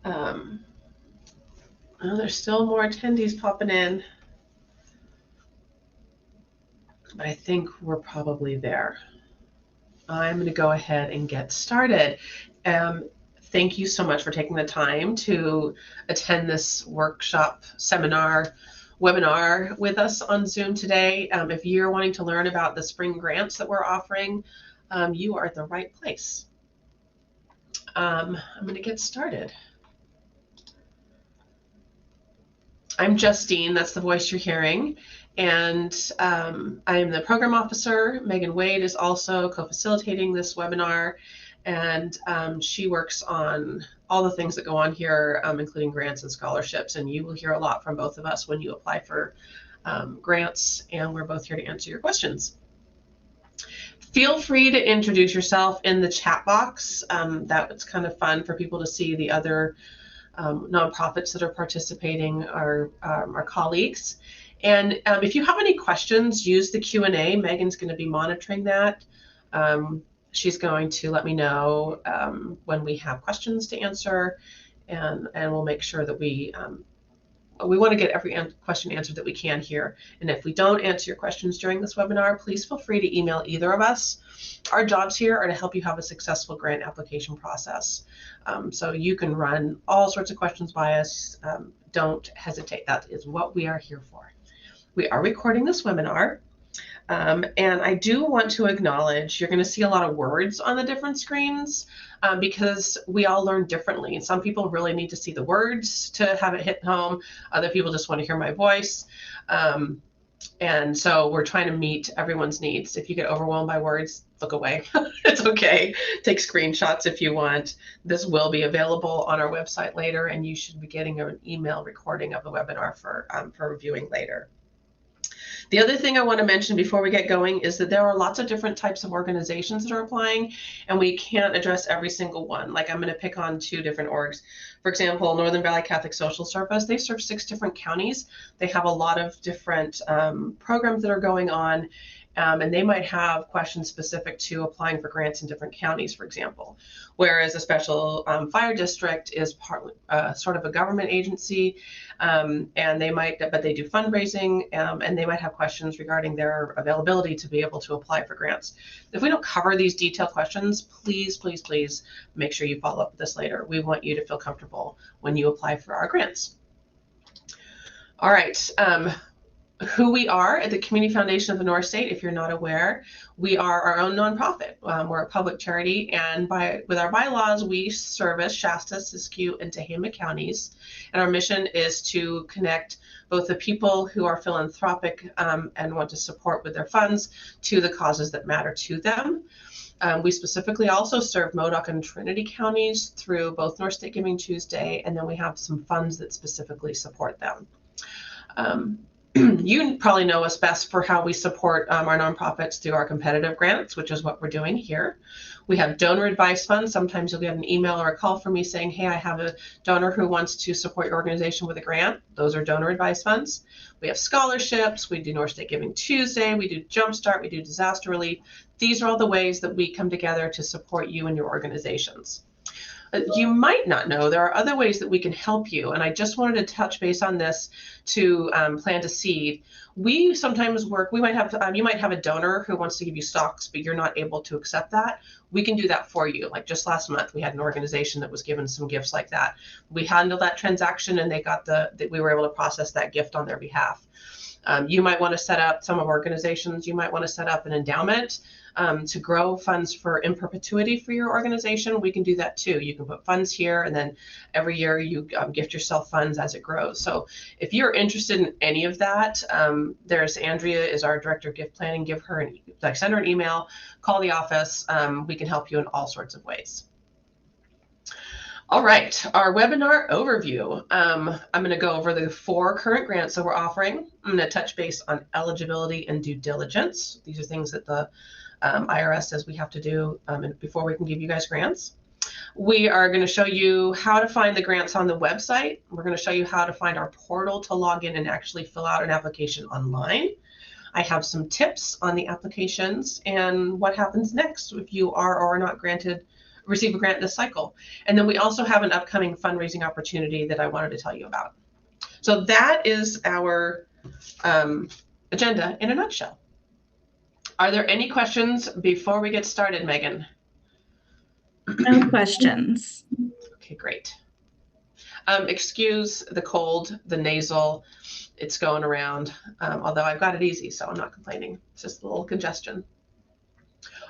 Well, there's still more attendees popping in, but I think we're probably there. I'm going to go ahead and get started. Thank you so much for taking the time to attend this workshop, seminar, webinar with us on Zoom today. If you're wanting to learn about the spring grants that we're offering, you are at the right place. I'm going to get started. I'm Justine, that's the voice you're hearing, and I am the program officer. Megan Wade is also co-facilitating this webinar, and she works on all the things that go on here, including grants and scholarships, and you will hear a lot from both of us when you apply for grants, and we're both here to answer your questions. Feel free to introduce yourself in the chat box. That's kind of fun for people to see the other nonprofits that are participating, our colleagues. And if you have any questions, use the Q&A. Megan's going to be monitoring that. She's going to let me know when we have questions to answer, and we'll make sure that we want to get every question answered that we can here. And if we don't answer your questions during this webinar, please feel free to email either of us. Our jobs here are to help you have a successful grant application process. So you can run all sorts of questions by us. Don't hesitate. That is what we are here for. We are recording this webinar. And I do want to acknowledge you're going to see a lot of words on the different screens because we all learn differently. And some people really need to see the words to have it hit home. Other people just want to hear my voice. And so we're trying to meet everyone's needs. If you get overwhelmed by words, look away. It's okay. Take screenshots if you want. This will be available on our website later, and you should be getting an email recording of the webinar for reviewing later. The other thing I want to mention before we get going is that there are lots of different types of organizations that are applying, and we can't address every single one. Like, I'm going to pick on 2 different orgs. For example, Northern Valley Catholic Social Service, they serve 6 different counties. They have a lot of different programs that are going on, and they might have questions specific to applying for grants in different counties, for example. Whereas a special fire district is sort of a government agency, and but they do fundraising, and they might have questions regarding their availability to be able to apply for grants. If we don't cover these detailed questions, please, please, please make sure you follow up with this later. We want you to feel comfortable when you apply for our grants. All right. Who we are at the Community Foundation of the North State, if you're not aware, we are our own nonprofit. We're a public charity, and with our bylaws, we service Shasta, Siskiyou, and Tehama counties. And our mission is to connect both the people who are philanthropic and want to support with their funds to the causes that matter to them. We specifically also serve Modoc and Trinity counties through both North State Giving Tuesday, and then we have some funds that specifically support them. You probably know us best for how we support our nonprofits through our competitive grants, which is what we're doing here. We have donor advice funds. Sometimes you'll get an email or a call from me saying, hey, I have a donor who wants to support your organization with a grant. Those are donor advice funds. We have scholarships. We do North State Giving Tuesday. We do Jumpstart. We do disaster relief. These are all the ways that we come together to support you and your organizations. You might not know there are other ways that we can help you, and I just wanted to touch base on this to Plant a Seed. We sometimes work, you might have a donor who wants to give you stocks, but you're not able to accept that. We can do that for you. Like just last month, we had an organization that was given some gifts like that. We handled that transaction, and we were able to process that gift on their behalf. You might want to set up, some of our organizations, you might want to set up an endowment to grow funds in perpetuity for your organization. We can do that too. You can put funds here, and then every year you gift yourself funds as it grows. So if you're interested in any of that, there's Andrea is our director of gift planning. Send her an email, call the office. We can help you in all sorts of ways. All right, our webinar overview. I'm going to go over the 4 current grants that we're offering. I'm going to touch base on eligibility and due diligence. These are things that the IRS says we have to do before we can give you guys grants. We are going to show you how to find the grants on the website. We're going to show you how to find our portal to log in and actually fill out an application online. I have some tips on the applications and what happens next if you are or are not granted receive a grant this cycle. And then we also have an upcoming fundraising opportunity that I wanted to tell you about. So that is our agenda in a nutshell. Are there any questions before we get started, Megan? No questions. Okay, great. Excuse the cold, the nasal, it's going around, although I've got it easy, so I'm not complaining. It's just a little congestion.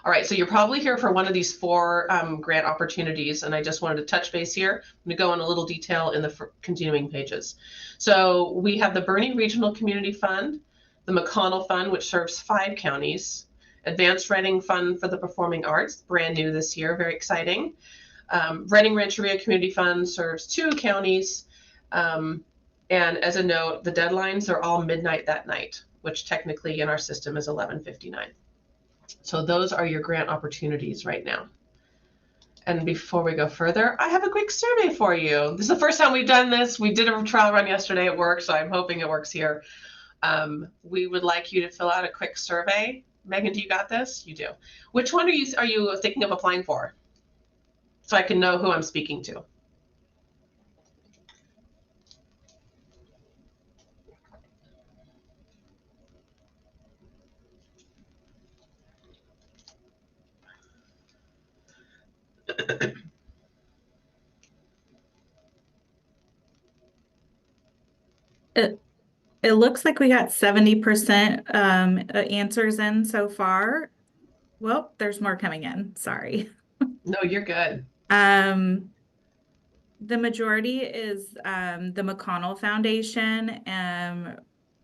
All right, so you're probably here for one of these 4 grant opportunities, and I just wanted to touch base here. I'm going to go in a little detail in the continuing pages. So we have the Boerne Regional Community Fund, the McConnell Fund, which serves 5 counties, Advanced Reading Fund for the Performing Arts, brand new this year, very exciting. Reading Rancheria Community Fund serves 2 counties. And as a note, the deadlines are all midnight that night, which technically in our system is 11:59. So those are your grant opportunities right now. And before we go further, I have a quick survey for you. This is the first time we've done this. We did a trial run yesterday at work, so I'm hoping it works here. We would like you to fill out a quick survey. Megan, do you got this? You do. Which one are you thinking of applying for? So I can know who I'm speaking to. It looks like we got 70% answers in so far. Well, there's more coming in. Sorry. No, you're good. The majority is the McConnell Foundation.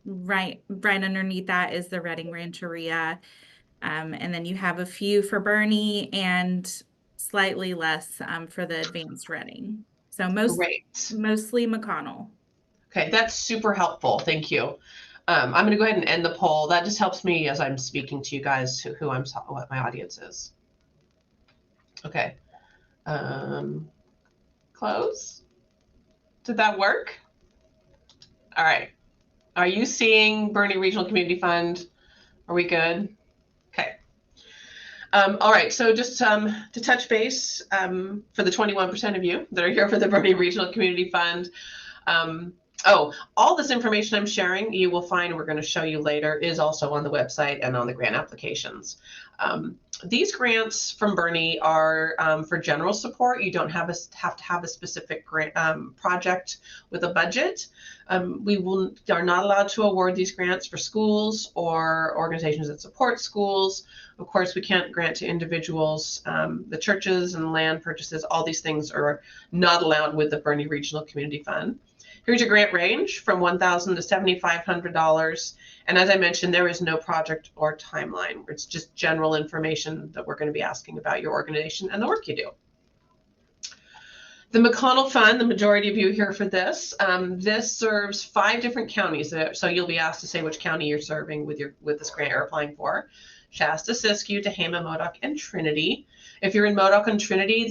Right underneath that is the Reading Rancheria. And then you have a few for Boerne and slightly less for the Advanced Reading. So mostly McConnell. Okay, that's super helpful. Thank you. I'm going to go ahead and end the poll. That just helps me as I'm speaking to you guys what my audience is. Okay. Close. Did that work? All right. Are you seeing Boerne Regional Community Fund? Are we good? Okay. All right. So just to touch base for the 21% of you that are here for the Boerne Regional Community Fund. All this information I'm sharing, you will find, we're going to show you later, is also on the website and on the grant applications. These grants from Boerne are for general support. You don't have to have a specific grant project with a budget. We are not allowed to award these grants for schools or organizations that support schools. Of course, we can't grant to individuals. The churches and land purchases, all these things are not allowed with the Boerne Regional Community Fund. Here's your grant range from $1,000 to $7,500. And as I mentioned, there is no project or timeline. It's just general information that we're going to be asking about your organization and the work you do. The McConnell Fund, the majority of you here for this, this serves 5 different counties. So you'll be asked to say which county you're serving with this grant you're applying for. Shasta, Siskiyou, Tehama, Modoc, and Trinity. If you're in Modoc and Trinity,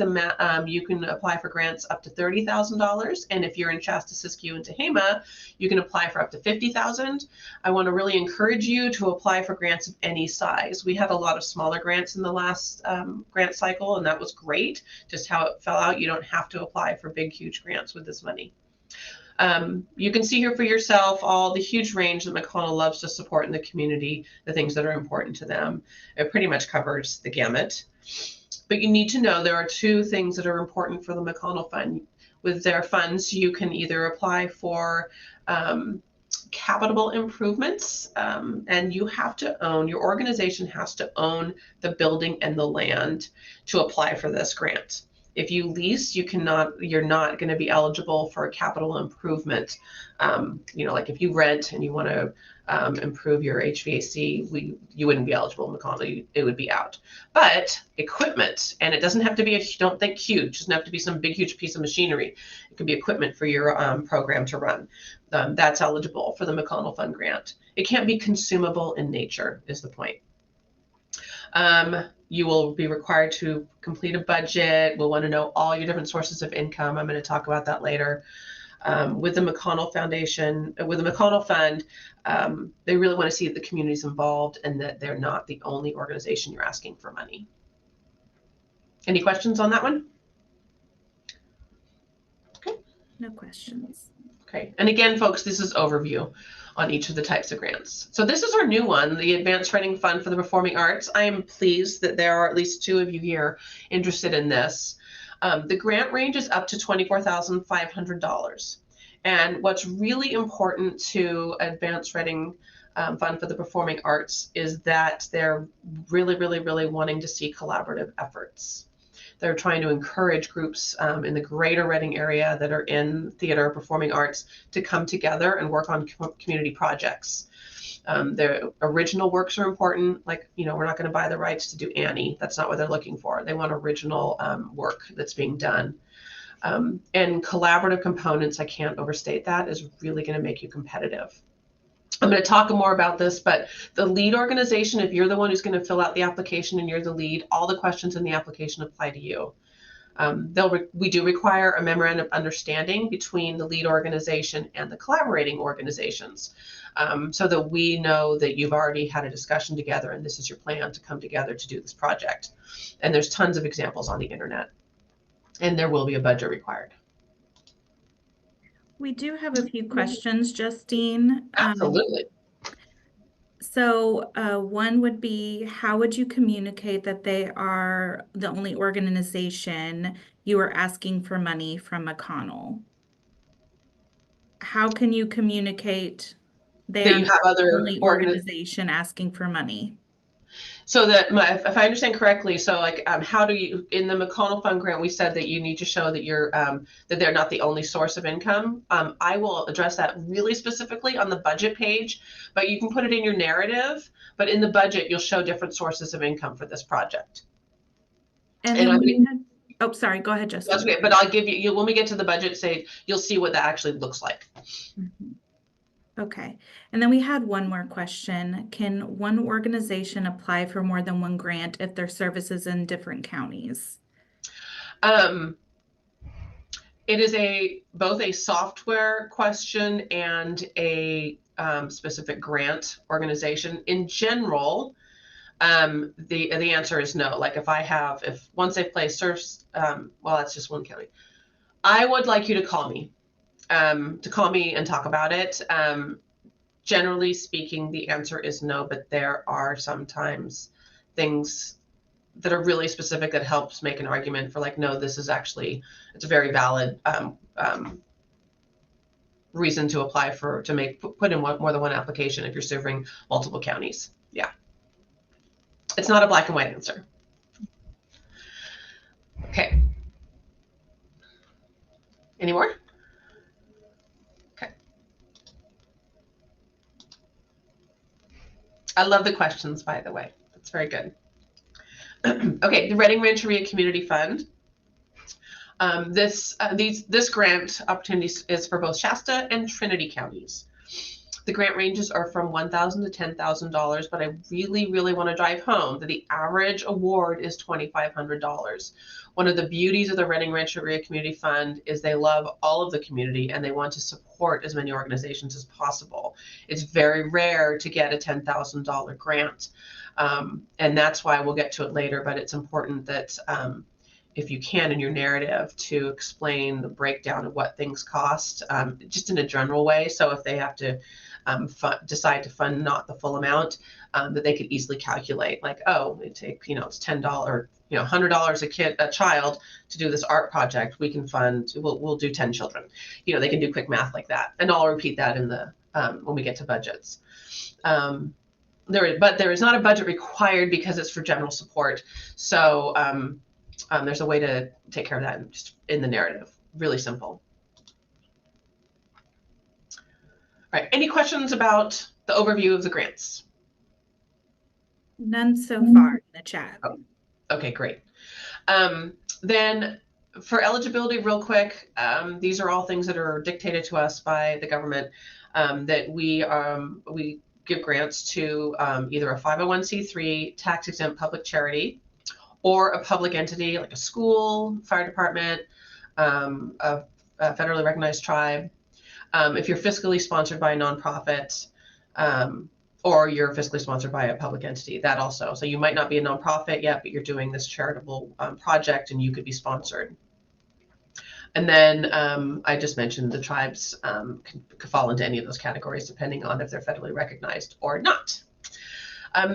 you can apply for grants up to $30,000. And if you're in Shasta, Siskiyou, and Tehama, you can apply for up to $50,000. I want to really encourage you to apply for grants of any size. We had a lot of smaller grants in the last grant cycle, and that was great. Just how it fell out, you don't have to apply for big, huge grants with this money. You can see here for yourself all the huge range that McConnell loves to support in the community, the things that are important to them. It pretty much covers the gamut. But you need to know there are 2 things that are important for the McConnell Fund. With their funds, you can either apply for capital improvements, and you have to own, your organization has to own the building and the land to apply for this grant. If you lease, you're not going to be eligible for a capital improvement. Like if you rent and you want to improve your HVAC, you wouldn't be eligible in McConnell. It would be out. But equipment, and it doesn't have to be don't think huge. It doesn't have to be some big, huge piece of machinery. It could be equipment for your program to run. That's eligible for the McConnell Fund grant. It can't be consumable in nature, is the point. You will be required to complete a budget. We'll want to know all your different sources of income. I'm going to talk about that later. With the McConnell Foundation, with the McConnell Fund, they really want to see that the community's involved and that they're not the only organization you're asking for money. Any questions on that one? Okay. No questions. Okay. And again, folks, this is overview on each of the types of grants. So this is our new one, the Advanced Writing Fund for the Performing Arts. I am pleased that there are at least 2 of you here interested in this. The grant range is up to $24,500. And what's really important to Advanced Writing Fund for the Performing Arts is that they're really, really, really wanting to see collaborative efforts. They're trying to encourage groups in the greater Reading area that are in theater, performing arts, to come together and work on community projects. Their original works are important. Like, we're not going to buy the rights to do Annie. That's not what they're looking for. They want original work that's being done. And collaborative components, I can't overstate that, is really going to make you competitive. I'm going to talk more about this, but the lead organization, if you're the one who's going to fill out the application and you're the lead, all the questions in the application apply to you. We do require a memorandum of understanding between the lead organization and the collaborating organizations, so that we know that you've already had a discussion together and this is your plan to come together to do this project. And there's tons of examples on the internet, and there will be a budget required. We do have a few questions, Justine. Absolutely. So one would be, how would you communicate that they are the only organization you are asking for money from McConnell? How can you communicate they That are you have the other only organization asking for money? So that if I understand correctly, so like how do you, in the McConnell Fund grant, we said that you need to show that you're that they're not the only source of income. I will address that really specifically on the budget page, but you can put it in your narrative. But in the budget, you'll show different sources of income for this project. And then oh, sorry, go ahead, Justine. That's okay, but I'll give you when we get to the budget stage, you'll see what that actually looks like. Mm-hmm. Okay. And then we had one more question. Can one organization apply for more than one grant if their services in different counties? It is both a software question and a specific grant organization. In general, the answer is no. Like if once they've placed serves, well, that's just one county. I would like you to call me and talk about it. Generally speaking, the answer is no, but there are sometimes things that are really specific that helps make an argument for like, no, this is actually, it's a very valid reason to apply put in more than one application if you're serving multiple counties. Yeah. It's not a black and white answer. Okay. Any more? I love the questions, by the way. That's very good. Okay, the Reading Rancheria Community Fund. This grant opportunity is for both Shasta and Trinity counties. The grant ranges are from $1,000 to $10,000, but I really, really want to drive home that the average award is $2,500. One of the beauties of the Reading Rancheria Community Fund is they love all of the community and they want to support as many organizations as possible. It's very rare to get a $10,000 grant. And that's why we'll get to it later, but it's important that if you can in your narrative to explain the breakdown of what things cost, just in a general way. So if they have to decide to fund not the full amount, that they could easily calculate like, oh, it take, it's $10, $100 a child to do this art project. We can fund, we'll do 10 children. They can do quick math like that. And I'll repeat that in the, when we get to budgets. There is not a budget required because it's for general support. So there's a way to take care of that just in the narrative. Really simple. All right. Any questions about the overview of the grants? None so far in the chat. Oh, okay, great. Then for eligibility, real quick, these are all things that are dictated to us by the government, that we give grants to either a 501c3 tax-exempt public charity or a public entity like a school, fire department, a federally recognized tribe. If you're fiscally sponsored by a nonprofit, or you're fiscally sponsored by a public entity, that also. So you might not be a nonprofit yet, but you're doing this charitable project and you could be sponsored. And then I just mentioned the tribes could fall into any of those categories depending on if they're federally recognized or not.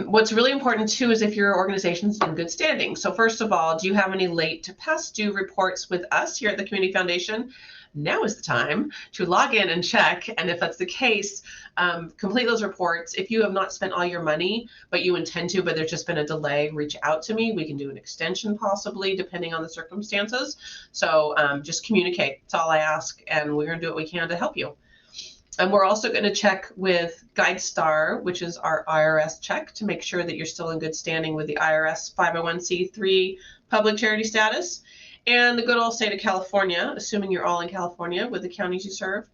What's really important too is if your organization's in good standing. So first of all, do you have any late to past due reports with us here at the Community Foundation? Now is the time to log in and check. And if that's the case, complete those reports. If you have not spent all your money, but you intend to, but there's just been a delay, reach out to me. We can do an extension possibly, depending on the circumstances. So just communicate. That's all I ask. And we're going to do what we can to help you. And we're also going to check with GuideStar, which is our IRS check, to make sure that you're still in good standing with the IRS 501c3 public charity status. And the good old state of California, assuming you're all in California with the counties you serve,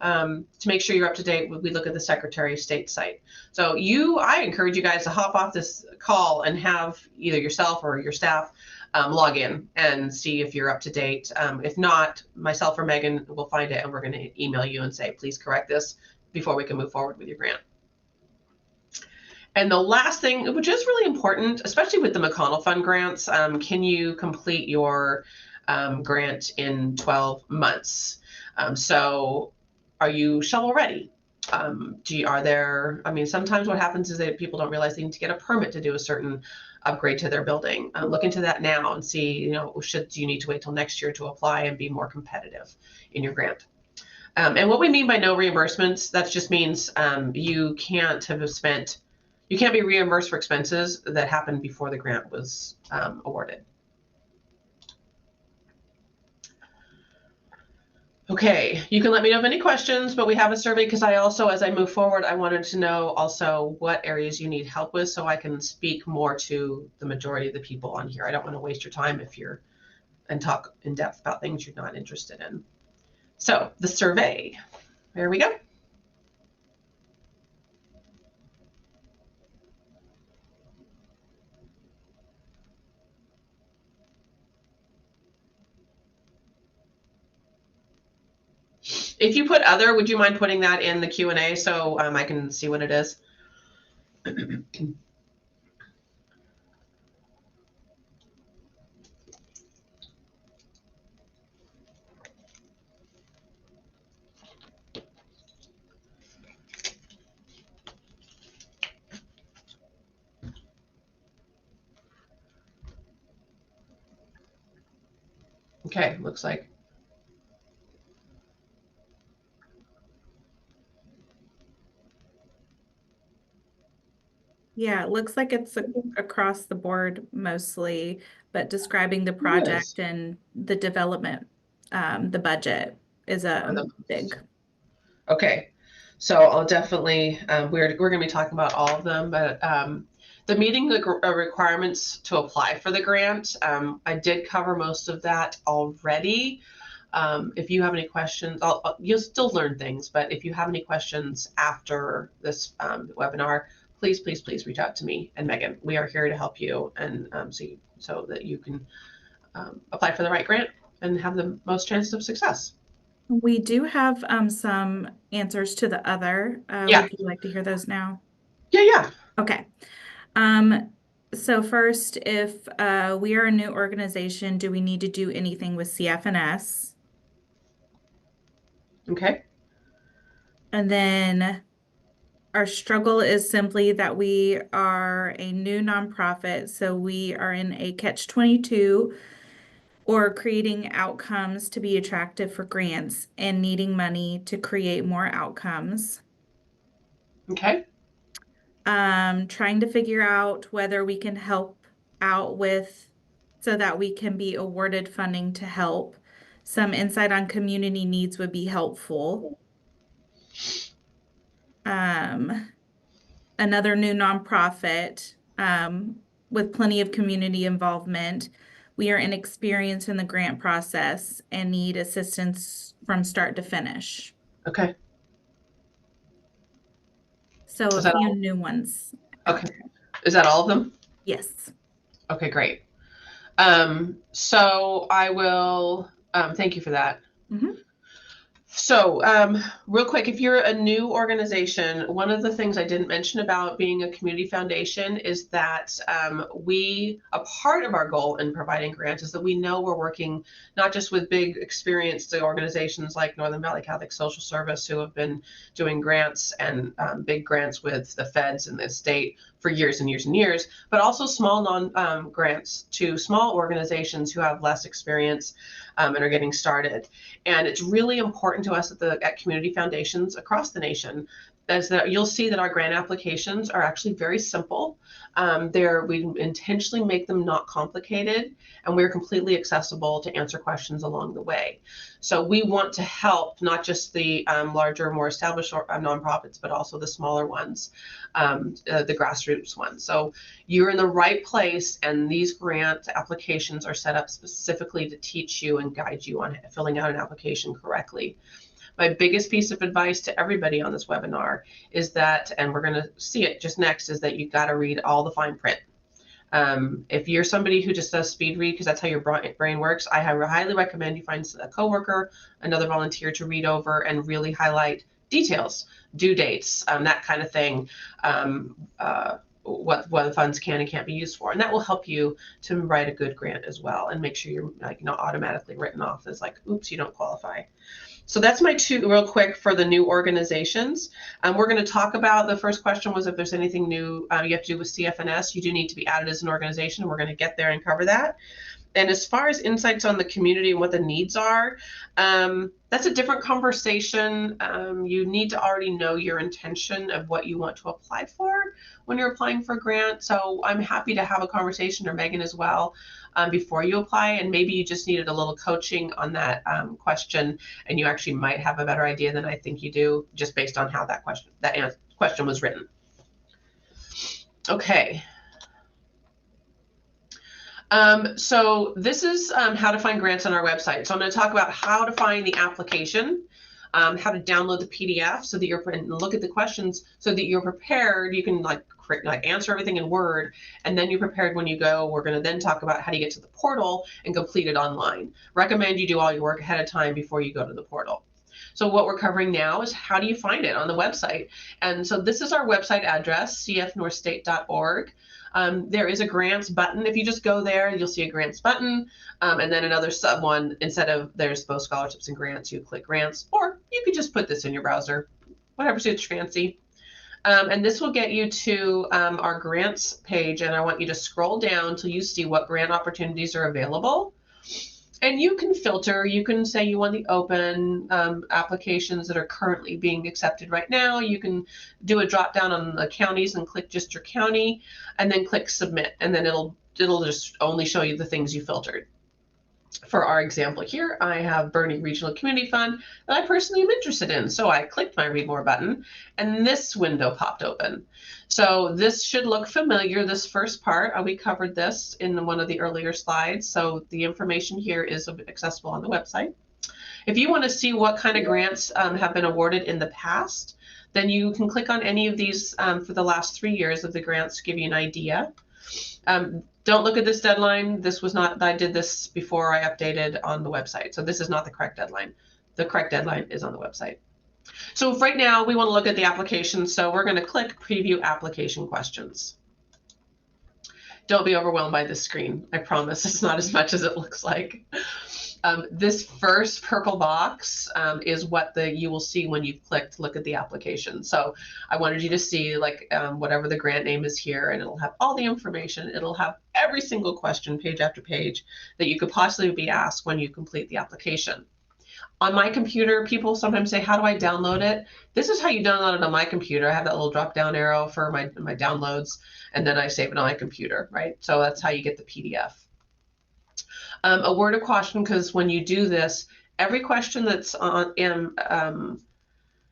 to make sure you're up to date. We look at the Secretary of State site. So I encourage you guys to hop off this call and have either yourself or your staff log in and see if you're up to date. If not, myself or Megan will find it and we're going to email you and say, please correct this before we can move forward with your grant. And the last thing, which is really important, especially with the McConnell Fund grants, can you complete your grant in 12 months? So are you shovel ready? Sometimes what happens is that people don't realize they need to get a permit to do a certain upgrade to their building. Look into that now and see, do you need to wait till next year to apply and be more competitive in your grant? And what we mean by no reimbursements, that just means you can't be reimbursed for expenses that happened before the grant was awarded. Okay, you can let me know of any questions, but we have a survey because I also, as I move forward, I wanted to know also what areas you need help with so I can speak more to the majority of the people on here. I don't want to waste your time and talk in depth about things you're not interested in. So the survey, there we go. If you put other, would you mind putting that in the Q&A so I can see what it is? Okay, looks like. Yeah, it looks like it's across the board mostly, but describing the project and the development, the budget is a big. Okay, so I'll definitely, we're going to be talking about all of them, but the meeting the requirements to apply for the grant, I did cover most of that already. If you have any questions, you'll still learn things, but if you have any questions after this webinar, please reach out to me and Megan. We are here to help you and so that you can apply for the right grant and have the most chance of success. We do have some answers to the other. Yeah. Would you like to hear those now? Yeah. Okay. So first, if we are a new organization, do we need to do anything with CF&S? Okay. And then our struggle is simply that we are a new nonprofit, so we are in a catch-22 or creating outcomes to be attractive for grants and needing money to create more outcomes. Okay. Trying to figure out whether we can help out so that we can be awarded funding to help. Some insight on community needs would be helpful. Another new nonprofit with plenty of community involvement. We are inexperienced in the grant process and need assistance from start to finish. Okay. So a few new ones. Okay. Is that all of them? Yes. Okay, great. So I will, thank you for that. Mm-hmm. So, real quick, if you're a new organization, one of the things I didn't mention about being a community foundation is that a part of our goal in providing grants is that we know we're working not just with big experienced organizations like Northern Valley Catholic Social Service, who have been doing grants and big grants with the feds and the state for years and years and years, but also small grants to small organizations who have less experience and are getting started. And it's really important to us at community foundations across the nation is that you'll see that our grant applications are actually very simple. We intentionally make them not complicated, and we're completely accessible to answer questions along the way. So we want to help not just the larger, more established nonprofits, but also the smaller ones, the grassroots ones. So you're in the right place, and these grant applications are set up specifically to teach you and guide you on filling out an application correctly. My biggest piece of advice to everybody on this webinar is that, and we're going to see it just next, is that you've got to read all the fine print. If you're somebody who just does speed read, because that's how your brain works, I highly recommend you find a coworker, another volunteer to read over and really highlight details, due dates, that kind of thing, what the funds can and can't be used for. And that will help you to write a good grant as well and make sure you're not automatically written off as like, oops, you don't qualify. So that's my two real quick for the new organizations. We're going to talk about, the first question was if there's anything new you have to do with CF&S. You do need to be added as an organization. We're going to get there and cover that. And as far as insights on the community and what the needs are, that's a different conversation. You need to already know your intention of what you want to apply for when you're applying for a grant. So I'm happy to have a conversation, or Megan as well, before you apply. And maybe you just needed a little coaching on that question, and you actually might have a better idea than I think you do, just based on how that question was written. Okay. So this is how to find grants on our website. So I'm going to talk about how to find the application, how to download the PDF so that you're and look at the questions so that you're prepared. You can like answer everything in Word, and then you're prepared when you go. We're going to then talk about how to get to the portal and complete it online. Recommend you do all your work ahead of time before you go to the portal. So what we're covering now is how do you find it on the website. And so this is our website address, cfnorthstate.org. There is a grants button. If you just go there, you'll see a grants button, and then another sub one. Instead of there's both scholarships and grants, you click grants, or you could just put this in your browser, whatever suits your fancy. And this will get you to our grants page, and I want you to scroll down till you see what grant opportunities are available. And you can filter. You can say you want the open applications that are currently being accepted right now. You can do a drop down on the counties and click just your county, and then click submit, and then it'll just only show you the things you filtered. For our example here, I have Boerne Regional Community Fund that I personally am interested in. So I clicked my Read More button, and this window popped open. So this should look familiar, this first part. We covered this in one of the earlier slides. So the information here is accessible on the website. If you want to see what kind of grants have been awarded in the past, then you can click on any of these for the last 3 years of the grants to give you an idea. Don't look at this deadline. This was not, I did this before I updated on the website. So this is not the correct deadline. The correct deadline is on the website. So right now we want to look at the application. So we're going to click preview application questions. Don't be overwhelmed by this screen. I promise it's not as much as it looks like. This first purple box is what you will see when you've clicked look at the application. So I wanted you to see like whatever the grant name is here, and it'll have all the information. It'll have every single question, page after page, that you could possibly be asked when you complete the application. On my computer, people sometimes say, how do I download it? This is how you download it on my computer. I have that little drop down arrow for my downloads, and then I save it on my computer, right? So that's how you get the PDF. A word of caution, because when you do this, every question that's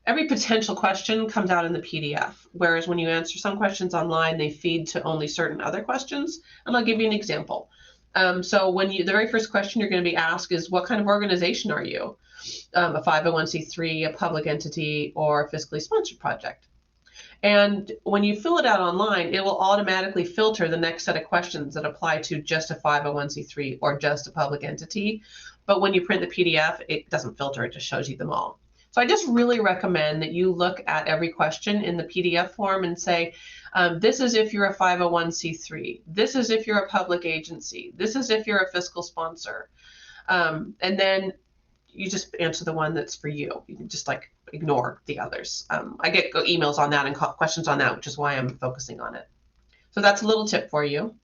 every potential question comes out in the PDF, whereas when you answer some questions online, they feed to only certain other questions. And I'll give you an example. So when the very first question you're going to be asked is, what kind of organization are you? A 501c3, a public entity, or a fiscally sponsored project? And when you fill it out online, it will automatically filter the next set of questions that apply to just a 501c3 or just a public entity. But when you print the PDF, it doesn't filter, it just shows you them all. So I just really recommend that you look at every question in the PDF form and say, this is if you're a 501c3. This is if you're a public agency. This is if you're a fiscal sponsor. And then you just answer the one that's for you. You can just like ignore the others. I get emails on that and questions on that, which is why I'm focusing on it. So that's a little tip for you,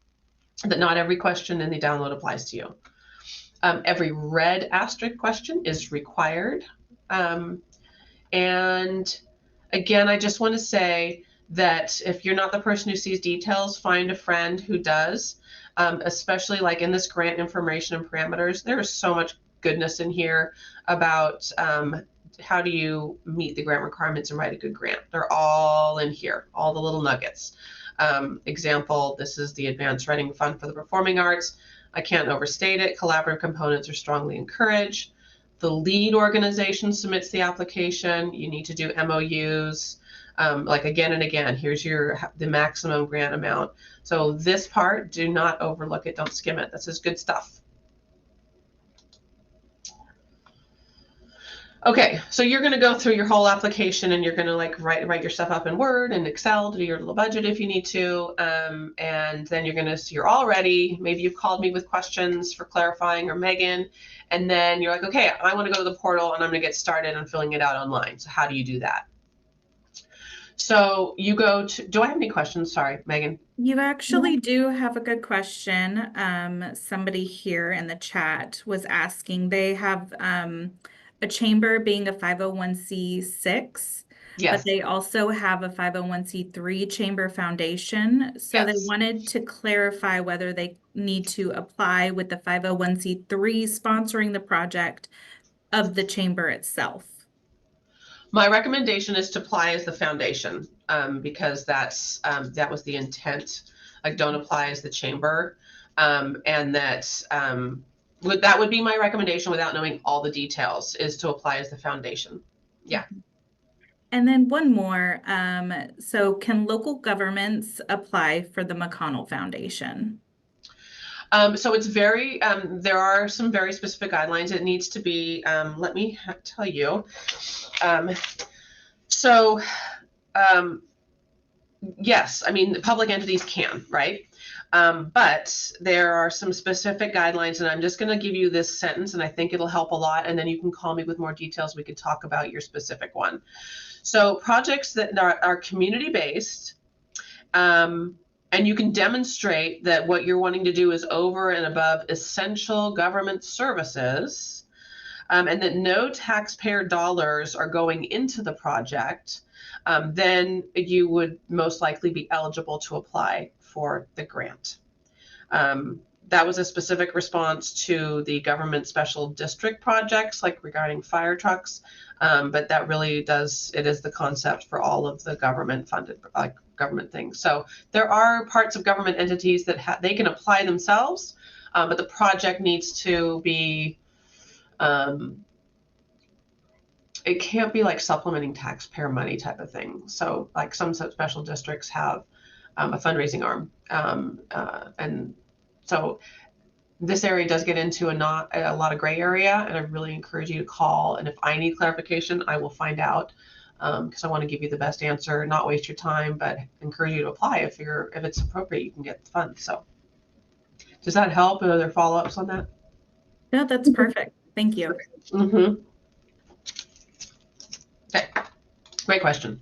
that not every question in the download applies to you. Every red asterisk question is required. And again, I just want to say that if you're not the person who sees details, find a friend who does, especially like in this grant information and parameters. There is so much goodness in here about how do you meet the grant requirements and write a good grant. They're all in here, all the little nuggets. Example, this is the Advanced Writing Fund for the Performing Arts. I can't overstate it. Collaborative components are strongly encouraged. The lead organization submits the application. You need to do MOUs, like again and again. Here's the maximum grant amount. So this part, do not overlook it. Don't skim it. This is good stuff. Okay, so you're going to go through your whole application and you're going to like write your stuff up in Word and Excel to do your little budget if you need to, and then you're all ready. Maybe you've called me with questions for clarifying, or Megan, and then you're like, okay, I want to go to the portal and I'm going to get started on filling it out online. So how do you do that? So you go to, do I have any questions? Sorry, Megan. You actually do have a good question. Somebody here in the chat was asking, they have a chamber being a 501c6, Yes. but they also have a 501c3 chamber foundation. So Yes. they wanted to clarify whether they need to apply with the 501c3 sponsoring the project of the chamber itself. My recommendation is to apply as the foundation, because that was the intent. Like, don't apply as the chamber, and that would be my recommendation without knowing all the details, is to apply as the foundation. Yeah. And then one more. So can local governments apply for the McConnell Foundation? So it's there are some very specific guidelines. It needs to be, let me tell you. Yes, I mean, public entities can, right? But there are some specific guidelines, and I'm just going to give you this sentence, and I think it'll help a lot. And then you can call me with more details. We can talk about your specific one. So projects that are community-based, and you can demonstrate that what you're wanting to do is over and above essential government services, and that no taxpayer dollars are going into the project, then you would most likely be eligible to apply for the grant. That was a specific response to the government special district projects, like regarding fire trucks, but that really it is the concept for all of the government funded government things. So there are parts of government entities that they can apply themselves, but the project needs to be, it can't be like supplementing taxpayer money type of thing. So like some special districts have a fundraising arm, and so this area does get into a lot of gray area, and I really encourage you to call. And if I need clarification, I will find out, because I want to give you the best answer, not waste your time, but encourage you to apply if it's appropriate. You can get the funds. So does that help? Are there follow-ups on that? No, that's perfect. Thank you. Mm-hmm. Okay, great question.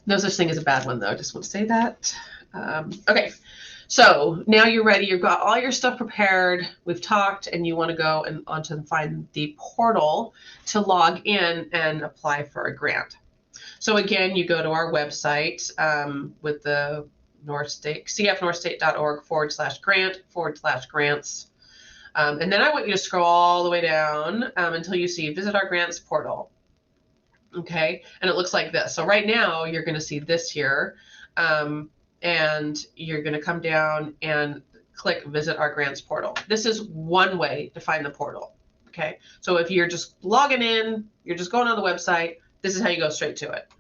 No such thing as a bad one, though. I just want to say that. Okay, so now you're ready. You've got all your stuff prepared. We've talked, and you want to go and find the portal to log in and apply for a grant. So again, you go to our website with the cfnorthstate.org/grant/grants. And then I want you to scroll all the way down until you see Visit Our Grants portal. Okay, and it looks like this. So right now you're going to see this here, and you're going to come down and click Visit Our Grants portal. This is one way to find the portal. Okay, so if you're just logging in, you're just going on the website, this is how you go straight to it.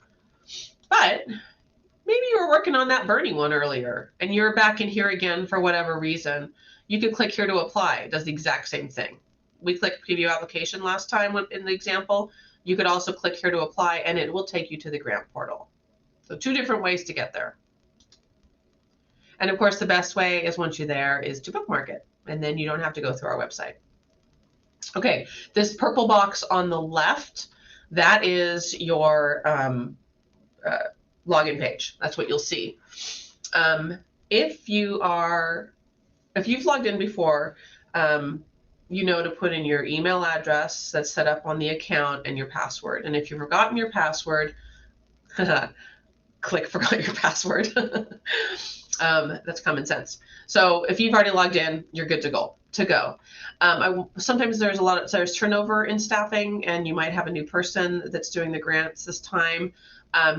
But maybe you were working on that Bernie one earlier and you're back in here again for whatever reason. You can click here to apply. It does the exact same thing. we clicked preview application last time in the example, you could also click here to apply, and it will take you to the grant portal. So 2 different ways to get there. And of course, the best way is once you're there is to bookmark it, and then you don't have to go through our website. Okay, this purple box on the left, that is your login page. That's what you'll see. If you've logged in before, you know to put in your email address that's set up on the account and your password. And if you've forgotten your password, click forgot your password. That's common sense. So if you've already logged in, you're good to go. Sometimes there's turnover in staffing, and you might have a new person that's doing the grants this time.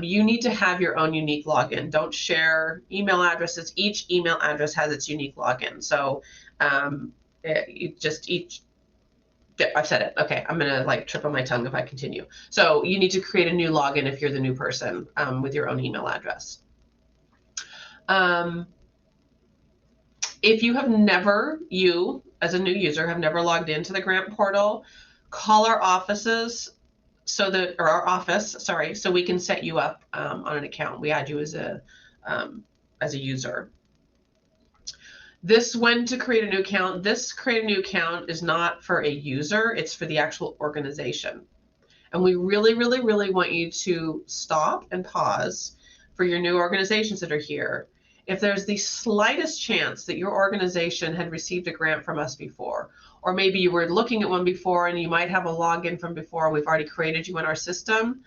You need to have your own unique login. Don't share email addresses. Each email address has its unique login. So I've said it. Okay, I'm gonna like trip on my tongue if I continue. So you need to create a new login if you're the new person with your own email address. If you have never, as a new user, have never logged into the grant portal, call our offices our office, so we can set you up on an account. We add you as a user. When to create a new account, create a new account is not for a user, it's for the actual organization. And we really, really, really want you to stop and pause for your new organizations that are here. If there's the slightest chance that your organization had received a grant from us before, or maybe you were looking at one before and you might have a login from before, we've already created you in our system.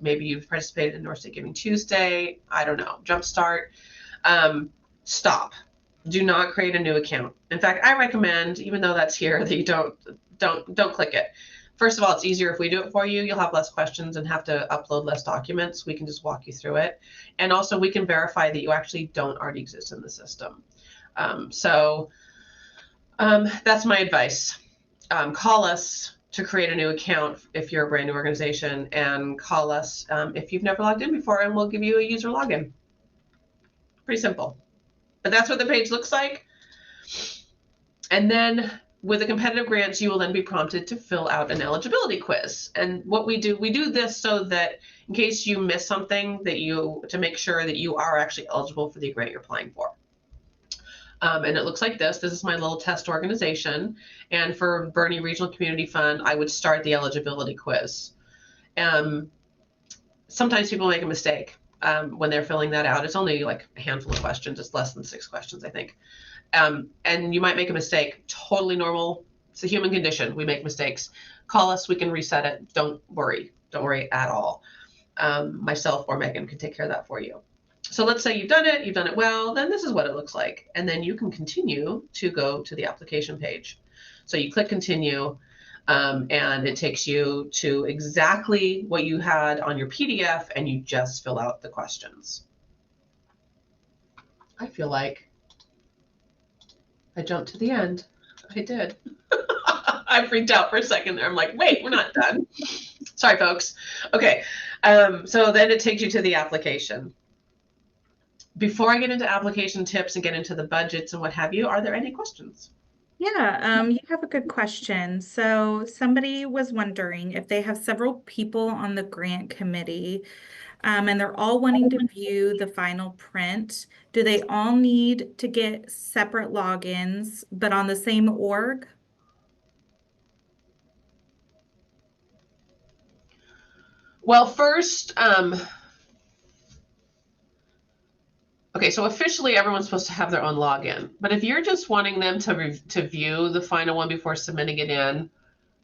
Maybe you've participated in North State Giving Tuesday, I don't know, Jumpstart. Stop. Do not create a new account. In fact, I recommend, even though that's here, that you don't click it. First of all, it's easier if we do it for you. You'll have less questions and have to upload less documents. We can just walk you through it. And also we can verify that you actually don't already exist in the system. That's my advice. Call us to create a new account if you're a brand new organization, and call us if you've never logged in before, and we'll give you a user login. Pretty simple. But that's what the page looks like. And then with the competitive grants, you will then be prompted to fill out an eligibility quiz. And what we do this so that in case you miss something, to make sure that you are actually eligible for the grant you're applying for. And it looks like this. This is my little test organization. And for Boerne Regional Community Fund, I would start the eligibility quiz. Sometimes people make a mistake when they're filling that out. It's only like a handful of questions. It's less than 6 questions, I think. And you might make a mistake. Totally normal. It's a human condition. We make mistakes. Call us. We can reset it. Don't worry. Don't worry at all. Myself or Megan can take care of that for you. So let's say you've done it well, then this is what it looks like. And then you can continue to go to the application page. So you click continue, and it takes you to exactly what you had on your PDF, and you just fill out the questions. I feel like I jumped to the end. I did. I freaked out for a second there. I'm like, wait, we're not done. Sorry, folks. Okay. So then it takes you to the application. Before I get into application tips and get into the budgets and what have you, are there any questions? Yeah, you have a good question. So somebody was wondering if they have several people on the grant committee, and they're all wanting to view the final print. Do they all need to get separate logins, but on the same org? Well, first, okay, so officially everyone's supposed to have their own login. But if you're just wanting them to view the final one before submitting it in,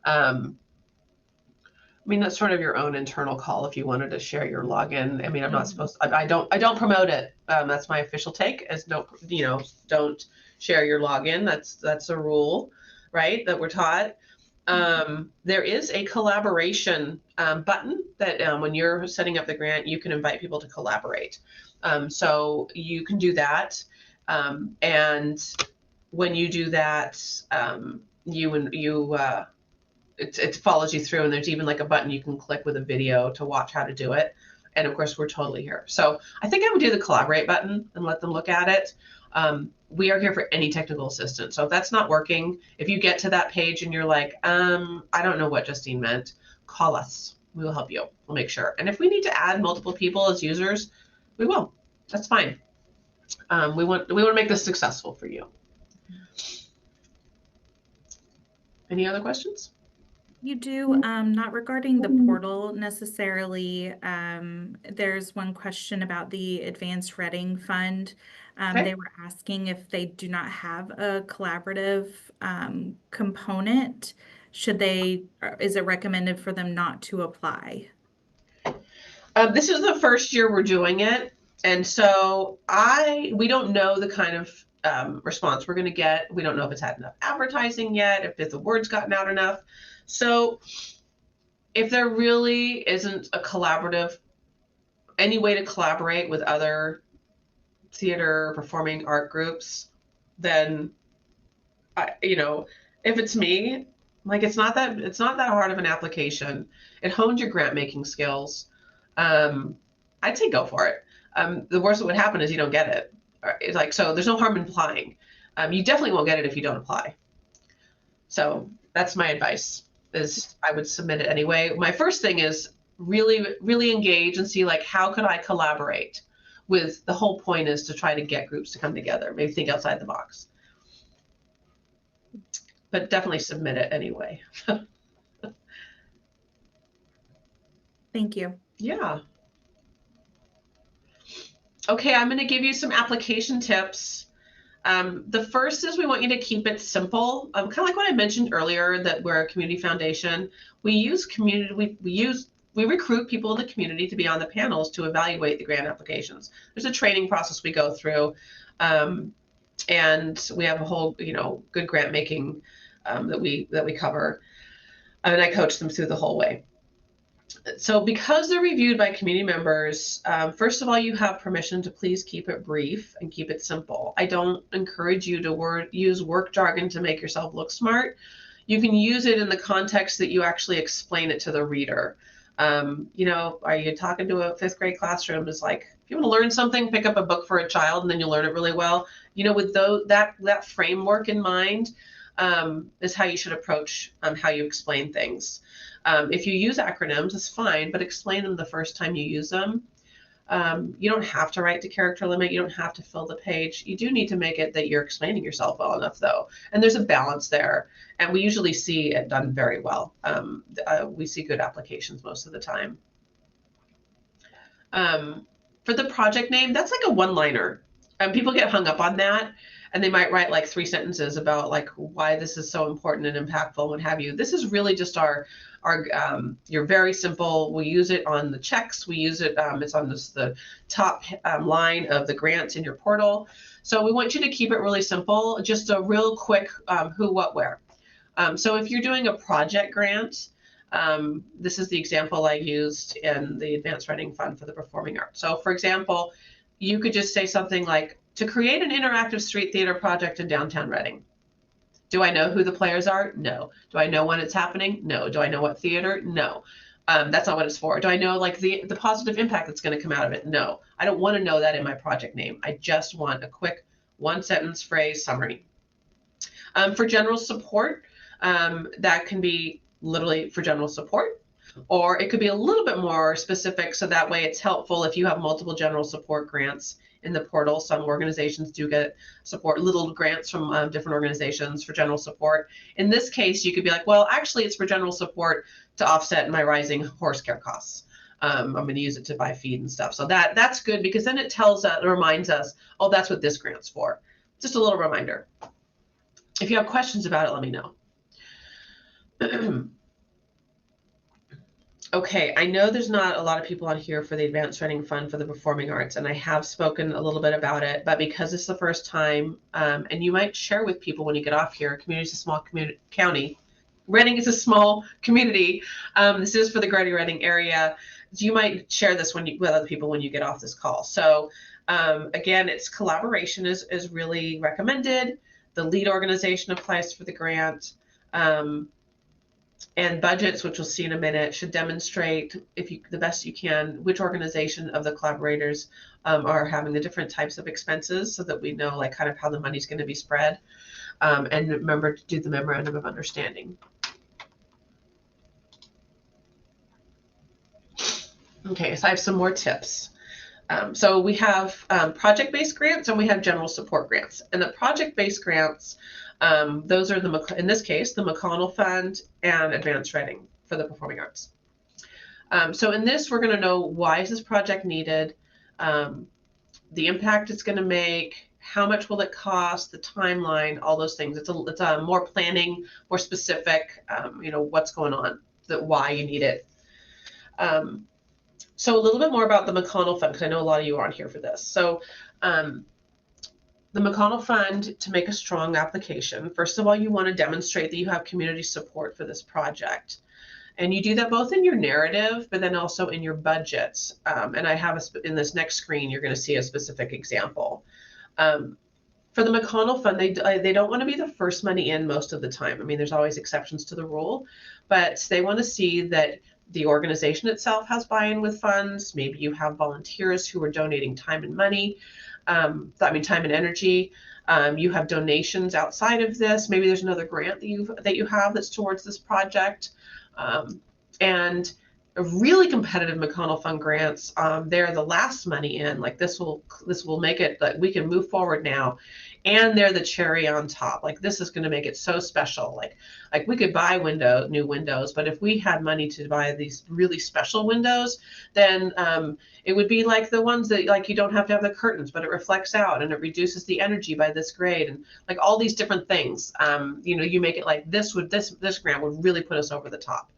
I mean, that's sort of your own internal call if you wanted to share your login. I mean, I'm not supposed to, I don't promote it. That's my official take, is don't share your login. That's a rule, right, that we're taught. There is a collaboration button that when you're setting up the grant, you can invite people to collaborate. So you can do that. And when you do that, it follows you through, and there's even like a button you can click with a video to watch how to do it. And of course, we're totally here. So I think I would do the collaborate button and let them look at it. We are here for any technical assistance. So if that's not working, if you get to that page and you're like, I don't know what Justine meant, call us. We will help you. We'll make sure. And if we need to add multiple people as users, we will. That's fine. We want to make this successful for you. Any other questions? You do, not regarding the portal necessarily. There's one question about the Advanced Reading Fund. Okay. They were asking if they do not have a collaborative component, is it recommended for them not to apply? This is the first year we're doing it, and so we don't know the kind of response we're going to get. We don't know if it's had enough advertising yet, if the word's gotten out enough. So if there really isn't any way to collaborate with other theater performing art groups, then if it's me, like it's not that hard of an application. It hones your grant making skills. I'd say go for it. The worst that would happen is you don't get it. It's like, so there's no harm in applying. You definitely won't get it if you don't apply. So that's my advice, is I would submit it anyway. My first thing is really, really engage and see, like, how could I collaborate with, the whole point is to try to get groups to come together, maybe think outside the box. But definitely submit it anyway. Thank you. Yeah. Okay, I'm going to give you some application tips. The first is we want you to keep it simple. Kind of like what I mentioned earlier, that we're a community foundation. We recruit people in the community to be on the panels to evaluate the grant applications. There's a training process we go through, and we have a whole, good grant making that we cover, and I coach them through the whole way. So because they're reviewed by community members, first of all, you have permission to please keep it brief and keep it simple. I don't encourage you to use work jargon to make yourself look smart. You can use it in the context that you actually explain it to the reader. Are you talking to a 5th grade classroom? It's like, if you want to learn something, pick up a book for a child and then you'll learn it really well. With that framework in mind, is how you should approach how you explain things. If you use acronyms, it's fine, but explain them the first time you use them. You don't have to write to character limit. You don't have to fill the page. You do need to make it that you're explaining yourself well enough, though. And there's a balance there. And we usually see it done very well. We see good applications most of the time. For the project name, that's like a one-liner. People get hung up on that. And they might write like 3 sentences about like why this is so important and impactful and what have you. This is really just you're very simple. We use it on the checks. We use it, it's on the top line of the grants in your portal. So we want you to keep it really simple, just a real quick who, what, where. So if you're doing a project grant, this is the example I used in the Advanced Reading Fund for the Performing Arts. So for example, you could just say something like, to create an interactive street theater project in downtown Reading. Do I know who the players are? No. Do I know when it's happening? No. Do I know what theater? No. That's not what it's for. Do I know like the positive impact that's going to come out of it? No. I don't want to know that in my project name. I just want a quick 1-sentence phrase summary. For general support, that can be literally for general support, or it could be a little bit more specific, so that way it's helpful if you have multiple general support grants in the portal. Some organizations do get support, little grants from different organizations for general support. In this case, you could be like, well, actually it's for general support to offset my rising horse care costs. I'm going to use it to buy feed and stuff. So that's good, because then it reminds us, oh, that's what this grant's for. Just a little reminder. If you have questions about it, let me know. Okay, I know there's not a lot of people on here for the Advanced Reading Fund for the Performing Arts, and I have spoken a little bit about it, but because it's the first time, and you might share with people when you get off here, community is a small county. Reading is a small community. This is for the Greater Reading area. You might share this with other people when you get off this call. So again, it's collaboration is really recommended. The lead organization applies for the grant. And budgets, which we'll see in a minute, should demonstrate, the best you can, which organization of the collaborators are having the different types of expenses, so that we know like kind of how the money's going to be spread. And remember to do the memorandum of understanding. Okay, so I have some more tips. So we have project-based grants and we have general support grants. And the project-based grants, those are in this case, the McConnell Fund and Advanced Reading for the Performing Arts. So in this, we're going to know why is this project needed, the impact it's going to make, how much will it cost, the timeline, all those things. It's a more planning, more specific, what's going on, why you need it. So a little bit more about the McConnell Fund, because I know a lot of you aren't here for this. So the McConnell Fund, to make a strong application, first of all, you want to demonstrate that you have community support for this project. And you do that both in your narrative, but then also in your budgets. And I have in this next screen, you're going to see a specific example. For the McConnell Fund, they don't want to be the first money in most of the time. I mean, there's always exceptions to the rule, but they want to see that the organization itself has buy-in with funds. Maybe you have volunteers who are donating time and money. Time and energy. You have donations outside of this. Maybe there's another grant that you have that's towards this project. And a really competitive McConnell Fund grants, they're the last money in. Like this will make it like we can move forward now, and they're the cherry on top. Like this is going to make it so special. Like we could buy new windows, but if we had money to buy these really special windows, then it would be like the ones that like you don't have to have the curtains, but it reflects out and it reduces the energy by this grade, and like all these different things. You make it like this grant would really put us over the top.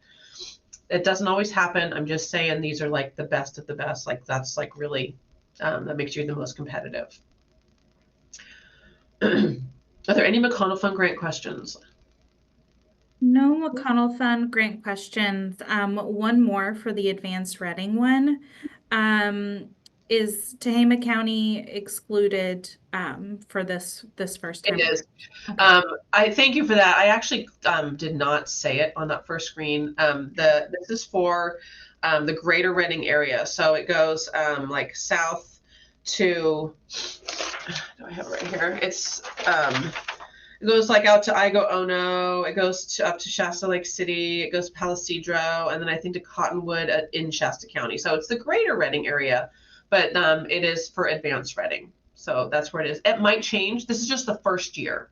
It doesn't always happen. I'm just saying these are like the best of the best. Like that's like really that makes you the most competitive. Are there any McConnell Fund grant questions? No McConnell Fund grant questions. One more for the Advanced Reading one. Is Tehama County excluded for this first time? It is. Okay. I thank you for that. I actually did not say it on that first screen. This is for the Greater Reading area. So it goes like south to, do I have it right here? It goes like out to Igo Ono. It goes up to Shasta Lake City. It goes to Palisadro, and then I think to Cottonwood in Shasta County. So it's the Greater Reading area, but it is for Advanced Reading. So that's where it is. It might change. This is just the first year,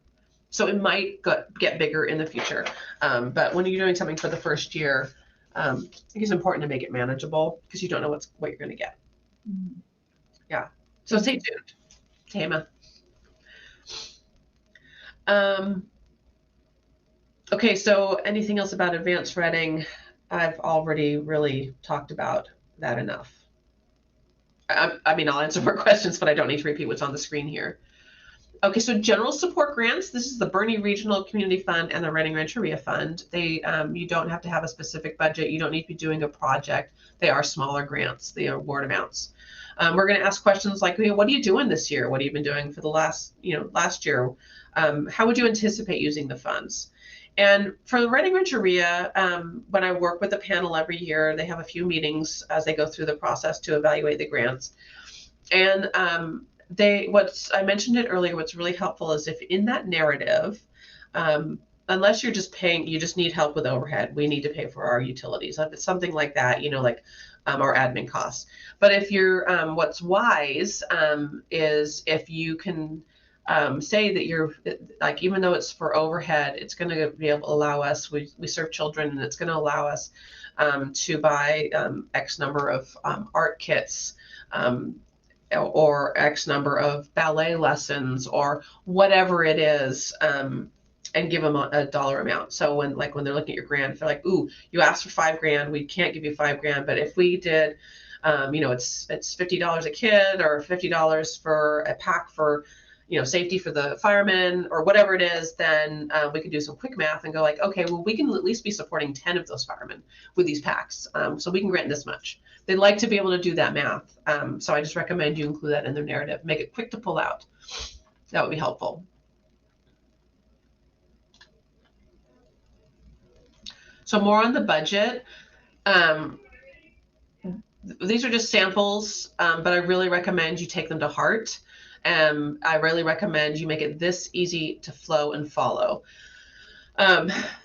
so it might get bigger in the future. But when you're doing something for the first year, I think it's important to make it manageable because you don't know what you're going to get. Mm-hmm. Yeah. So stay tuned, Tehama. Okay, so anything else about Advanced Reading? I've already really talked about that enough. I mean, I'll answer more questions, but I don't need to repeat what's on the screen here. Okay, so general support grants. This is the Boerne Regional Community Fund and the Reading Rancheria Fund. You don't have to have a specific budget. You don't need to be doing a project. They are smaller grants, the award amounts. We're going to ask questions like, what are you doing this year? What have you been doing for the last year? How would you anticipate using the funds? And for the Reading Rancheria, when I work with the panel every year, they have a few meetings as they go through the process to evaluate the grants. And I mentioned it earlier, what's really helpful is if in that narrative, unless you're just paying, you just need help with overhead, we need to pay for our utilities. If it's something like that, like our admin costs. But if you're, what's wise is if you can say that you're like, even though it's for overhead, it's going to be able to allow us, we serve children, and it's going to allow us to buy X number of art kits, or X number of ballet lessons, or whatever it is, and give them a dollar amount. So when they're looking at your grant, if they're like, ooh, you asked for $5,000, we can't give you $5,000, but if we did, it's $50 a kid, or $50 for a pack for, safety for the firemen, or whatever it is, then we can do some quick math and go like, okay, well, we can at least be supporting 10 of those firemen with these packs. So we can grant this much. They'd like to be able to do that math. So I just recommend you include that in their narrative. Make it quick to pull out. That would be helpful. So more on the budget. These are just samples, but I really recommend you take them to heart. I really recommend you make it this easy to flow and follow.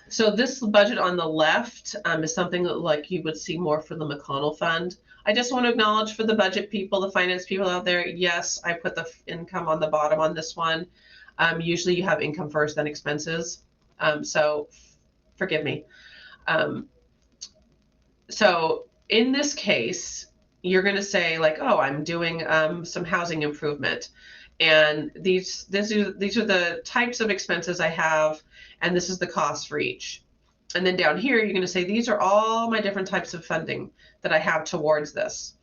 So this budget on the left is something that like you would see more for the McConnell Fund. I just want to acknowledge for the budget people, the finance people out there, yes, I put the income on the bottom on this one. Usually you have income first, then expenses. So forgive me. So in this case, you're going to say like, oh, I'm doing some housing improvement. And these are the types of expenses I have, and this is the cost for each. And then down here, you're going to say, these are all my different types of funding that I have towards this.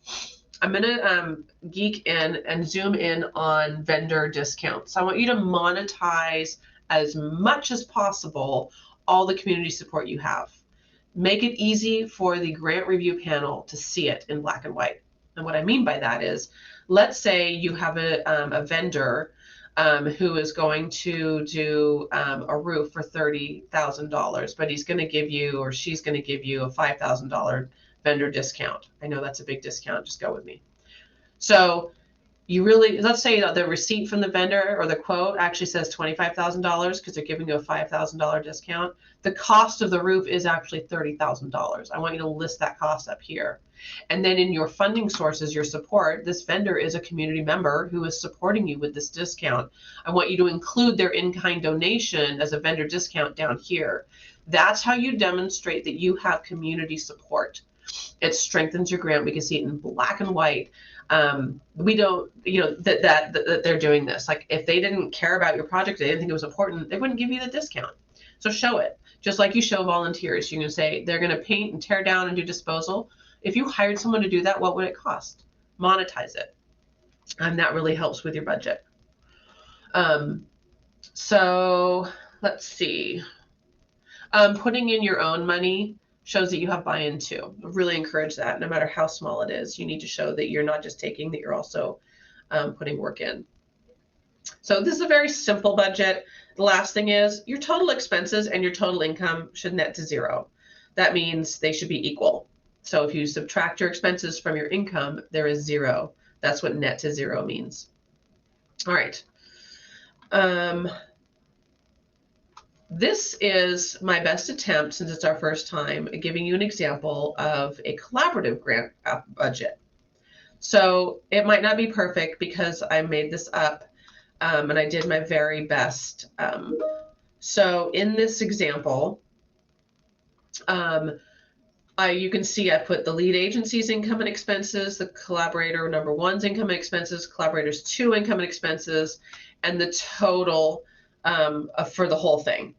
I'm going to geek in and zoom in on vendor discounts. I want you to monetize as much as possible all the community support you have. Make it easy for the grant review panel to see it in black and white. And what I mean by that is, let's say you have a vendor who is going to do a roof for $30,000, but he's going to give you, or she's going to give you, a $5,000 vendor discount. I know that's a big discount, just go with me. So you really, let's say the receipt from the vendor or the quote actually says $25,000 because they're giving you a $5,000 discount. The cost of the roof is actually $30,000. I want you to list that cost up here. And then in your funding sources, your support, this vendor is a community member who is supporting you with this discount. I want you to include their in-kind donation as a vendor discount down here. That's how you demonstrate that you have community support. It strengthens your grant. We can see it in black and white. We don't, that they're doing this. Like if they didn't care about your project, they didn't think it was important, they wouldn't give you the discount. So show it, just like you show volunteers. You can say they're going to paint and tear down and do disposal. If you hired someone to do that, what would it cost? Monetize it. And that really helps with your budget. So let's see. Putting in your own money shows that you have buy-in too. I really encourage that. No matter how small it is, you need to show that you're not just taking, that you're also putting work in. So this is a very simple budget. The last thing is your total expenses and your total income should net to zero. That means they should be equal. So if you subtract your expenses from your income, there is zero. That's what net to zero means. All right. This is my best attempt, since it's our first time, at giving you an example of a collaborative grant budget. So it might not be perfect because I made this up and I did my very best. So in this example, you can see I put the lead agency's income and expenses, the collaborator number one's income and expenses, collaborators 2 income and expenses, and the total for the whole thing.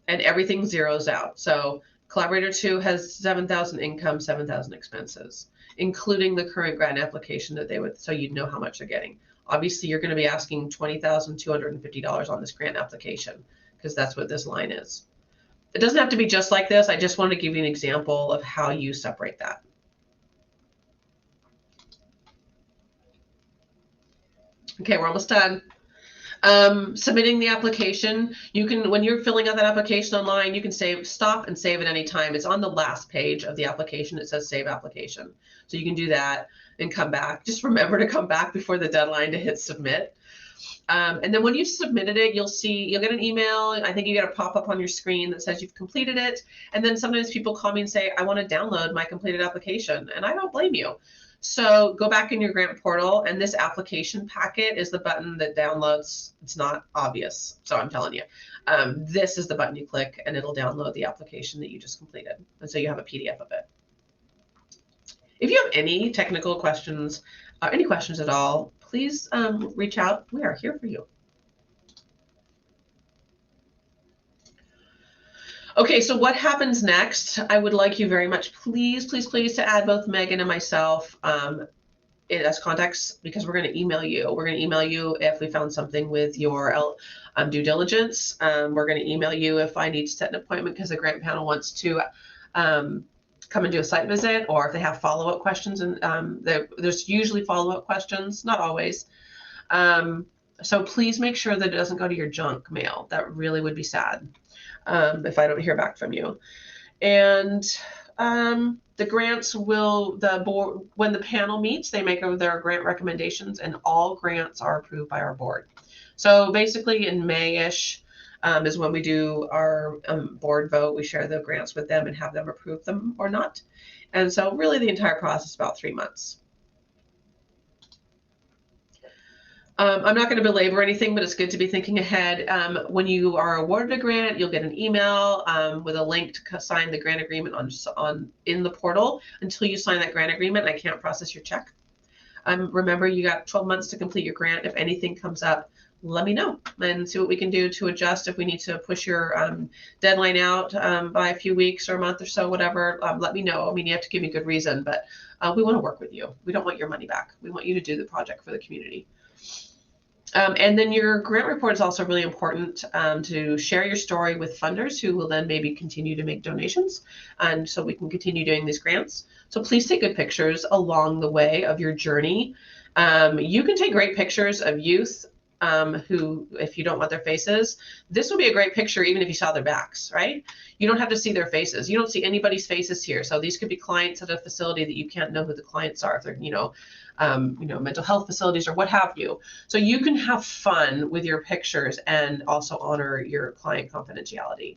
And everything zeroes out. So collaborator 2 has 7,000 income, 7,000 expenses, including the current grant application that they would, so you'd know how much they're getting. Obviously, you're going to be asking $20,250 on this grant application because that's what this line is. It doesn't have to be just like this. I just want to give you an example of how you separate that. Okay, we're almost done. Submitting the application, you can, when you're filling out that application online, you can stop and save at any time. It's on the last page of the application. It says save application. So you can do that and come back. Just remember to come back before the deadline to hit submit. And then when you've submitted it, you'll get an email. I think you get a pop-up on your screen that says you've completed it. And then sometimes people call me and say, I want to download my completed application. And I don't blame you. So go back in your grant portal, and this application packet is the button that downloads. It's not obvious, so I'm telling you. This is the button you click, and it'll download the application that you just completed. And so you have a PDF of it. If you have any technical questions, any questions at all, please reach out. We are here for you. Okay, so what happens next? I would like you very much, please, please, please, to add both Megan and myself as contacts, because we're going to email you. We're going to email you if we found something with your due diligence. We're going to email you if I need to set an appointment because the grant panel wants to come and do a site visit, or if they have follow-up questions. And there's usually follow-up questions, not always. So please make sure that it doesn't go to your junk mail. That really would be sad if I don't hear back from you. And the grants will, the board, when the panel meets, they make their grant recommendations, and all grants are approved by our board. So basically in May-ish is when we do our board vote. We share the grants with them and have them approve them or not. And so really the entire process is about 3 months. I'm not going to belabor anything, but it's good to be thinking ahead. When you are awarded a grant, you'll get an email with a link to sign the grant agreement in the portal. Until you sign that grant agreement, I can't process your check. Remember, you got 12 months to complete your grant. If anything comes up, let me know and see what we can do to adjust. If we need to push your deadline out by a few weeks or a month or so, whatever, let me know. I mean, you have to give me a good reason, but we want to work with you. We don't want your money back. We want you to do the project for the community. And then your grant report is also really important to share your story with funders who will then maybe continue to make donations. And so we can continue doing these grants. So please take good pictures along the way of your journey. You can take great pictures of youth who, if you don't want their faces, this would be a great picture even if you saw their backs, right? You don't have to see their faces. You don't see anybody's faces here. So these could be clients at a facility that you can't know who the clients are, if they're, mental health facilities or what have you. So you can have fun with your pictures and also honor your client confidentiality.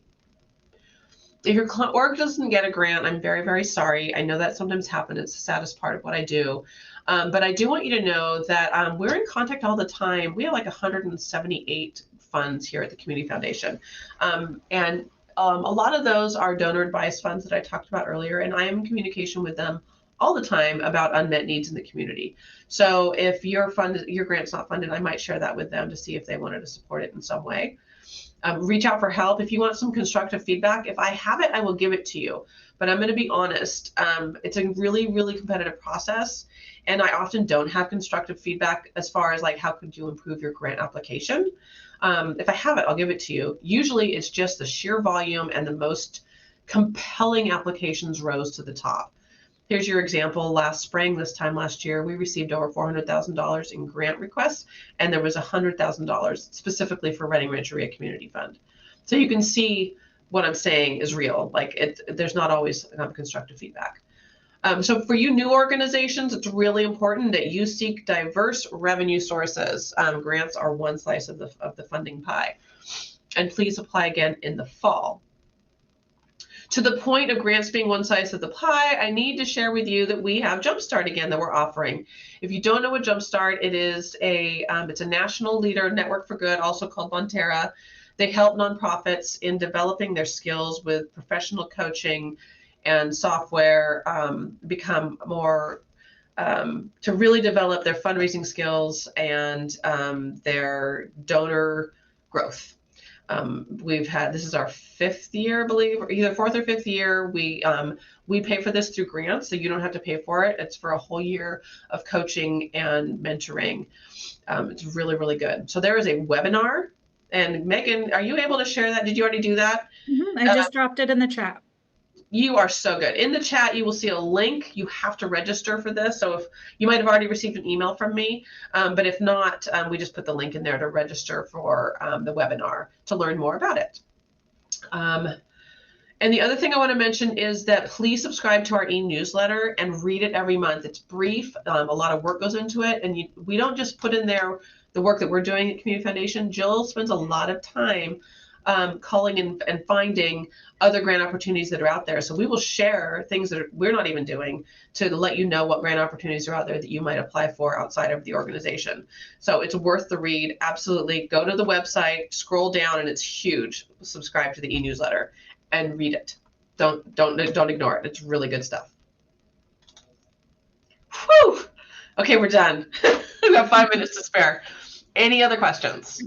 If your org doesn't get a grant, I'm very, very sorry. I know that sometimes happens. It's the saddest part of what I do. But I do want you to know that we're in contact all the time. We have like 178 funds here at the Community Foundation. And a lot of those are donor advised funds that I talked about earlier, and I am in communication with them all the time about unmet needs in the community. So if your grant's not funded, I might share that with them to see if they wanted to support it in some way. Reach out for help. If you want some constructive feedback, if I have it, I will give it to you. But I'm going to be honest. It's a really, really competitive process. And I often don't have constructive feedback as far as like, how could you improve your grant application? If I have it, I'll give it to you. Usually it's just the sheer volume and the most compelling applications rose to the top. Here's your example. Last spring, this time last year, we received over $400,000 in grant requests, and there was $100,000 specifically for Redding Rancheria Community Fund. So you can see what I'm saying is real. Like there's not always constructive feedback. So for you new organizations, it's really important that you seek diverse revenue sources. Grants are one slice of the funding pie. And please apply again in the fall. To the point of grants being one slice of the pie, I need to share with you that we have Jumpstart again that we're offering. If you don't know what Jumpstart, it is it's a national leader network for good, also called Bonterra. They help nonprofits in developing their skills with professional coaching and software, become more to really develop their fundraising skills and their donor growth. This is our 5th year, I believe, or either 4th or 5th year. We pay for this through grants, so you don't have to pay for it. It's for a whole year of coaching and mentoring. It's really, really good. So there is a webinar, and Megan, are you able to share that? Did you already do that? I just dropped it in the chat. You are so good. In the chat, you will see a link. You have to register for this. So if you might have already received an email from me, but if not, we just put the link in there to register for the webinar to learn more about it. And the other thing I want to mention is that please subscribe to our e-newsletter and read it every month. It's brief. A lot of work goes into it. And we don't just put in there the work that we're doing at Community Foundation. Jill spends a lot of time calling and finding other grant opportunities that are out there. So we will share things that we're not even doing to let you know what grant opportunities are out there that you might apply for outside of the organization. So it's worth the read. Absolutely. Go to the website, scroll down, and it's huge. Subscribe to the e-newsletter and read it. Don't ignore it. It's really good stuff. Whew. Okay, we're done. We've got 5 minutes to spare. Any other questions?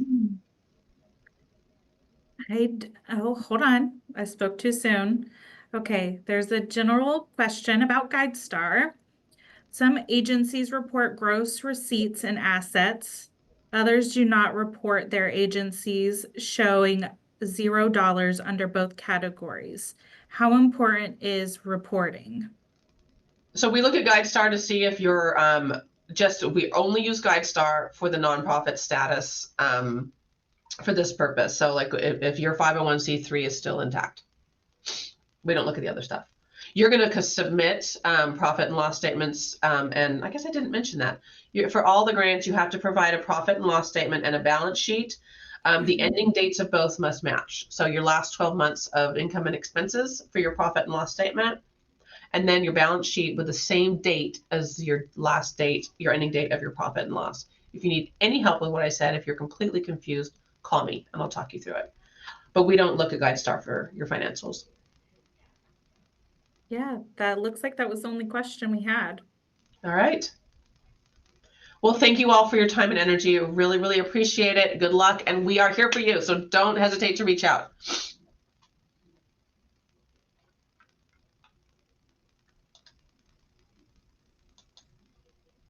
Hold on. I spoke too soon. Okay, there's a general question about GuideStar. Some agencies report gross receipts and assets. Others do not report their agencies, showing $0 under both categories. How important is reporting? So we look at GuideStar to see if you're we only use GuideStar for the nonprofit status for this purpose. So like if your 501c3 is still intact. We don't look at the other stuff. You're going to submit profit and loss statements, and I guess I didn't mention that. For all the grants, you have to provide a profit and loss statement and a balance sheet. The ending dates of both must match. So your last 12 months of income and expenses for your profit and loss statement, and then your balance sheet with the same date as your last date, your ending date of your profit and loss. If you need any help with what I said, if you're completely confused, call me and I'll talk you through it. But we don't look at GuideStar for your financials. Yeah, that looks like that was the only question we had. All right. Well, thank you all for your time and energy. Really, really appreciate it. Good luck. And we are here for you. So don't hesitate to reach out.